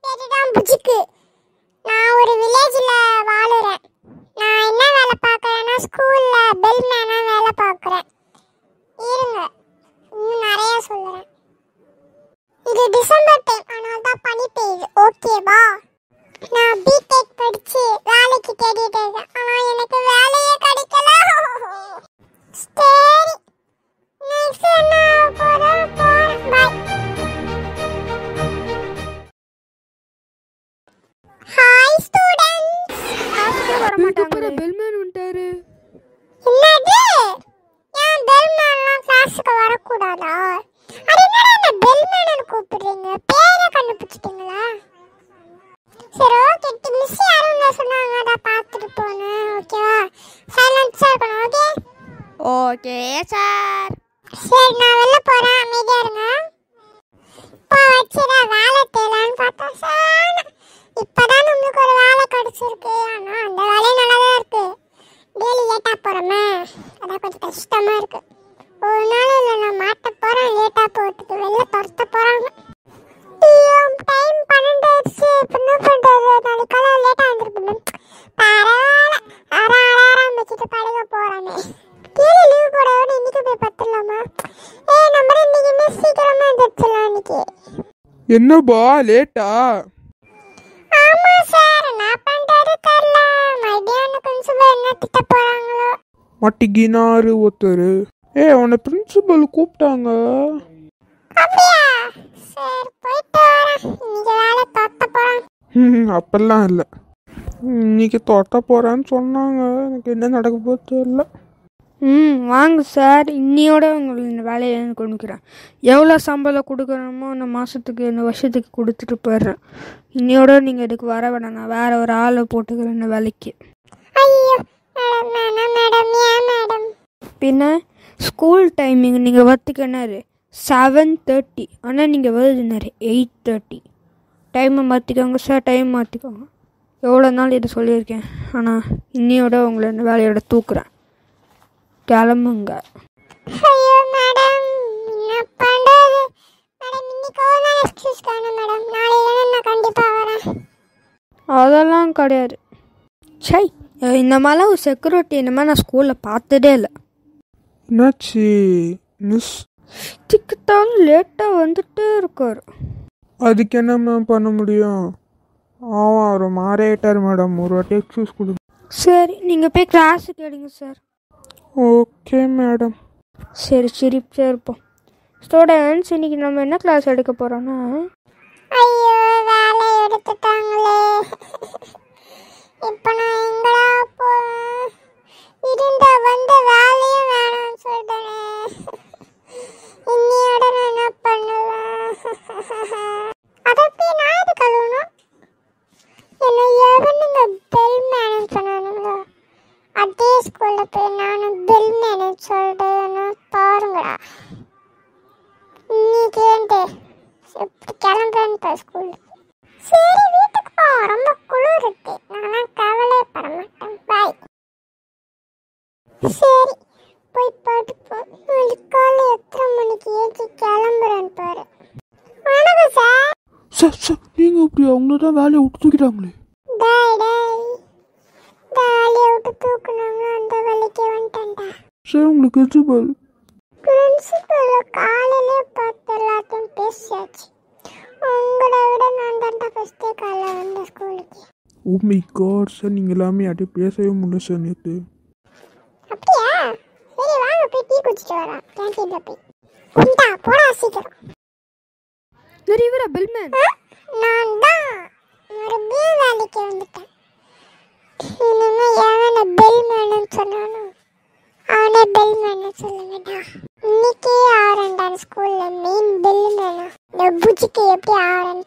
பேரு தான் புஜிக்கு. நான் ஒரு வில்லேஜ்ல வாழுறேன். நான் என்ன வேலை பார்க்கறேன்னா ஸ்கூல்ல பெல்மேனா வேலை பார்க்கறேன். இருங்க, இன்னும் நிறைய சொல்றேன். இது டிசம்பர் டைம், அதனால தான் பனி பெய்யுது. ஓகேவா? நான் பிடெக் படிச்சு வேலைக்கு தேடிட்டு இருக்கேன். ஆனா எனக்கு வேலையே கிடைக்கல. சரி, நெக்ஸ்ட் என்ன போறேன். பை. Hi students. வர மாட்டாங்க. பெல்மேன் வந்துட்டாரு. என்னது? ஏன் பெல்மேன்லாம் கிளாஸுக்கு வரக்கூடாதா? அது என்னடா அந்த பெல்மேன்னு கூப்பிடுறீங்க? பேரை கண்டுபிடிச்சிட்டீங்களா? சரி, ஓகே. மிஸ் யாரும் சொன்னாங்க, அதான் பார்த்துட்டு போனேன். ஓகேவா? சைலன்ஸா இருக்கணும். Okay okay sir. சரி, நான் வெளில போறேன். அமைதியா இருங்க. இப்போ வச்சுடா வேலை தேடலான்னு பார்த்தா சார், இப்பதான் நம்மளுக்கு ஒரு வேலை கிடைச்சிருக்கு. ஆனா அந்த வேலையும் நல்லா தான் இருக்கு. டெய்லி லேட்டா போறோமே, அதான் கொஞ்சம் கஷ்டமா இருக்கு. ஒரு நாள் இல்லை, நான் மாட்ட போறேன். லேட்டா போறதுக்கு வெளில துரத்த போறாங்க. டைம் 12 ஆயிடுச்சு. இப்போ என்ன பண்றது? நாளைக்கு காலையில் லேட்டா வந்துருக்கணும். பரவாயில்ல, அலாரம் வச்சுட்டு படுக்க போறானே. கீழே லீவ் போடவோட இன்னைக்கு போய் பத்துலாமா? நம்ம இன்னைக்குமே சீக்கிரமா வந்துடலாம். இன்னைக்கு என்னப்பா லேட்டா? ஆமா சார், நான் பண்றது தெரியல. மதியானம் பிரின்சிபல் என்ன திட்ட போறாங்களோ. மட்டிக்கினாரு ஒருத்தர். உன்னை பிரின்சிபல் கூப்பிட்டாங்க. அப்படியா? சரி, போயிட்டு வரேன். இன்னைக்கு வேலை தொட்ட போறேன். அப்பெல்லாம் இல்லை, இன்னைக்கு தொட்ட போறேன்னு சொன்னாங்க. எனக்கு என்ன நடக்க போது தெரியல. வாங்க சார், இன்னையோட உங்களுக்கு இந்த வேலையை கொடுக்குறேன். எவ்வளோ சம்பளம் கொடுக்குறோமோ அந்த மாதத்துக்கு இந்த வருஷத்துக்கு கொடுத்துட்டு போயிடுறேன். இன்னையோட நீங்கள் இதுக்கு வர வேணாம், நான் வேறு ஒரு ஆளை போட்டுக்கிறேன் இந்த வேலைக்கு. ஐயோ மேடம், ஏன் மேடம்? பின்ன ஸ்கூல் டைமிங் நீங்கள் வரத்துக்கு என்னாரு 7:30, ஆனால் நீங்கள் வருது என்னாரு 8:30. டைமை மாற்றிக்கோங்க சார், டைம் மாற்றிக்கோங்க. எவ்வளோ நாள் இதை சொல்லியிருக்கேன், ஆனால் இன்னையோட உங்களை இந்த வேலையோட தூக்குறேன். கிளம்புங்க. ஐயோ மேடம், என்ன பண்றது? மேடம், இன்னைக்கு ஒரு நாள் எக்ஸ்கியூஸ் காணும் மேடம். நாளையில நான் கண்டிப்பா வரேன். அதெல்லாம் கிடையாது. சை, இந்த மாதிரிலாம் ஒரு செக்யூரிட்டி இனிமேல் நான் ஸ்கூலில் பார்த்ததே இல்லை. என்னாச்சு மிஸ்? திக்கிட்டாலும் லேட்டாக வந்துட்டே இருக்கார். அதுக்கு என்ன மேம் பண்ண முடியும்? ஒரு மாறிட்டார் மேடம். ஒரு வாட்டி எக்ஸ்கியூஸ் கொடுங்க. சரி, நீங்கள் போய் கிளாஸுக்கு எடுங்க சார். Okay madam. சரி இருப்போம். ஸ்டூடெண்ட்ஸ், இன்னைக்கு நம்ம என்ன கிளாஸ் எடுக்க போகிறோன்னா, ஐயோ வேலை எடுத்துட்டாங்களே. இப்போ நான் எங்கடா போவேன்? இருந்த வந்த வேலையும் வேணாம்னு சொல்லிட்டேனே. இன்னையோட நான் என்ன பண்ணுவேன்? அதை போய் நான் எது கழுவணும்? என்ன எவனுங்க பெல்மேனு சொன்னானுங்களோ, அதே ஸ்கூல்ல போய் நானும் பெல்மேனு சொல்றேன்னு பாருங்கடா. இன்னைக்கு எப்படி கிளம்புறேன்னு ஸ்கூலுக்கு. சரி, வீட்டுக்கு போ, ரொம்ப குளிர் இருக்கு. நான் கவலைப்பட மாட்டேன். பாய். சரி, போய் படுப்போம். நாளைக்கு காலை எத்தனை மணிக்கு ஏற்றி கிளம்புறேன்னு பாரு. வணக்கம் சார். சார் நீங்கள் இப்படி அவங்கள தான் வேலையை விட்டு தூக்கிட்டாங்களே. வேலையை விட்டு தூக்குனாங்க, அந்த வேலைக்கு வந்துட்டேன்டா. சார் உங்களுக்கு பிரின்சிபல் காலையிலே பார்த்து எல்லாத்தையும் பேசியாச்சு. உங்களை விட நான் தான்டா ஃபஸ்ட்டே காலைல வந்த ஸ்கூலுக்கு. ஓ மை காட் சார், நீங்கள் எல்லாமே யார்ட்டையும் பேசவே முடியல சார் நேற்று. அப்படியா? சரி வாங்க போய் டீ குடிச்சிட்டு வரேன் கேன்டீன்ல போய். இந்தா போடா சீக்கிரம். இவரா பெல்மேன்? நான் தான் மறுபடியும் வேலைக்கு வந்துட்டேன். இனிமே எவனை பெல்மேனு சொன்னானோ அவனே பெல்மேனு சொல்லுங்கடா. இன்னைக்கே ஆரண்டான் ஸ்கூல்ல மெயின் பெல்மேனா. இந்த புஜிக்கு எப்படி ஆரன்